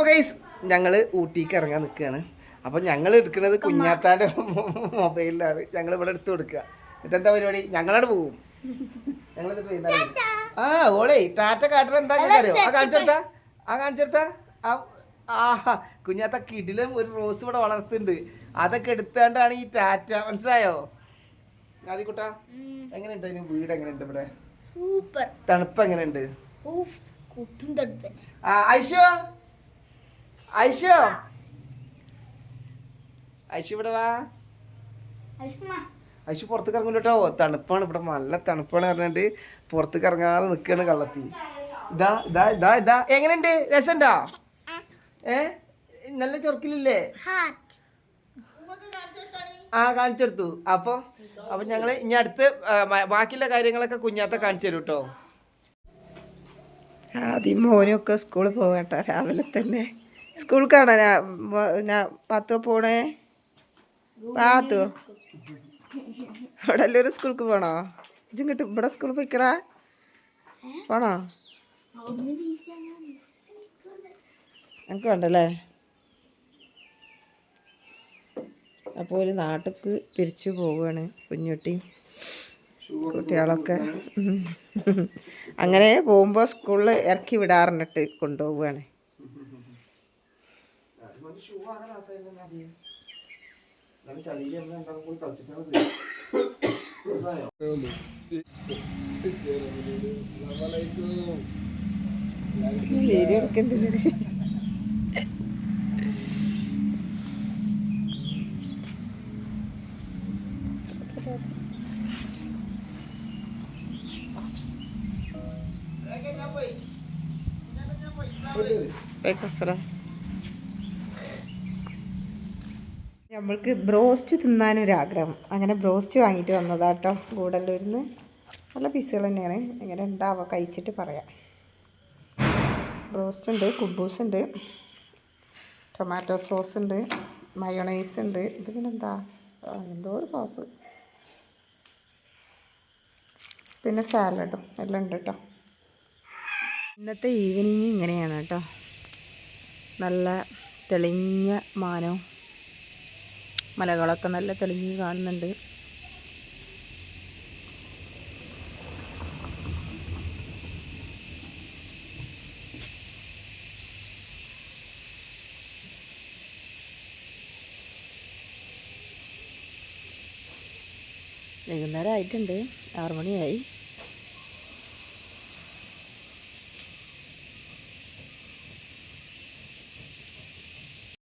Guys ഞങ്ങൾ ഊട്ടിക്ക് ഇറങ്ങാൻ നിൽക്കുകയാണ്. അപ്പോൾ ഞങ്ങൾ എടുക്കുന്നത് കുഞ്ഞാത്താൻ്റെ മൊബൈലിലാണ്. ഞങ്ങൾ ഇവിടെ എടുത്തു കൊടുക്കുക. എന്നിട്ടെന്താ പരിപാടി? ഞങ്ങളോട് പോകും. ആ ഓളേ ടാറ്റ കാട്ടർ എന്താ അറിയോ? കാണിച്ചെടുത്താ ആ കുഞ്ഞാത്ത കിടിലും ഒരു റോസ് ഇവിടെ വളർത്തുന്നുണ്ട്. അതൊക്കെ എടുത്താണ്ടാണ് ഈ ടാറ്റ. മനസ്സിലായോ ആദിക്കുട്ടാ? എങ്ങനെയുണ്ട് അതിന് വീട്? എങ്ങനെയുണ്ട് ഇവിടെ? സൂപ്പർ. തണുപ്പ് എങ്ങനെയുണ്ട്? ഐഷോ ഇവിടെ വാ. ഐഷു പുറത്തേക്ക് ഇറങ്ങൂല കേട്ടോ. തണുപ്പാണ് ഇവിടെ, നല്ല തണുപ്പാണ് പറഞ്ഞിട്ട് പുറത്തേക്ക് ഇറങ്ങാതെ നിൽക്കുകയാണ് കള്ളത്തി. ഇതാ എങ്ങനെയുണ്ട്? രസമുണ്ടോ? നല്ല ചൊറക്കിലില്ലേ? കാണിച്ചെടുത്തു. അപ്പൊ ഞങ്ങള് ഇനി അടുത്ത് ബാക്കിയുള്ള കാര്യങ്ങളൊക്കെ കുഞ്ഞാത്ത കാണിച്ചു തരും കേട്ടോ. ആദ്യം മോനൊക്കെ സ്കൂളിൽ പോകട്ടോ. രാവിലെ തന്നെ സ്കൂളിൽ പാത്തു പോണേ. പാത്തു ഇവിടെ എല്ലാവരും സ്കൂൾക്ക് പോണോ? ഇജും കിട്ടും ഇവിടെ സ്കൂളിൽ പോയിക്കടാ. പോണോ? എനിക്ക് വേണ്ടല്ലേ. അപ്പോൾ ഒരു നാട്ടിലേക്ക് തിരിച്ചു പോവുകയാണ് കുഞ്ഞുട്ടിയും കുട്ടികളൊക്കെ. അങ്ങനെ പോകുമ്പോൾ സ്കൂളിൽ ഇറക്കി വിടാറിഞ്ഞിട്ട് കൊണ്ടുപോവുകയാണ്. വീഡിയോ എടുക്കണ്ട ചെറിയ നമ്മൾക്ക് ബ്രോസ്റ്റ് തിന്നാനൊരാഗ്രഹം. അങ്ങനെ ബ്രോസ്റ്റ് വാങ്ങിയിട്ട് വന്നതാട്ടോ ഗൂഡല്ലൂരിന്ന്. നല്ല പീസുകൾ തന്നെയാണ്. എങ്ങനെ ഉണ്ടാവുക കഴിച്ചിട്ട് പറയാം. ബ്രോസ്റ്റ് ഉണ്ട്, കുബൂസ് ഉണ്ട്, ടൊമാറ്റോ സോസ് ഉണ്ട്, മയോണൈസ് ഉണ്ട്. ഇത് പിന്നെ എന്താ എന്തോ ഒരു സോസ്, പിന്നെ സാലഡും എല്ലാം ഉണ്ട് കേട്ടോ. ഇന്നത്തെ ഈവനിങ് ഇങ്ങനെയാണ് കേട്ടോ. നല്ല തെളിഞ്ഞ മാനവും മലകളൊക്കെ നല്ല തെളിഞ്ഞ് കാണുന്നുണ്ട്. വൈകുന്നേരം ആയിട്ടുണ്ട്, 6 മണിയായി.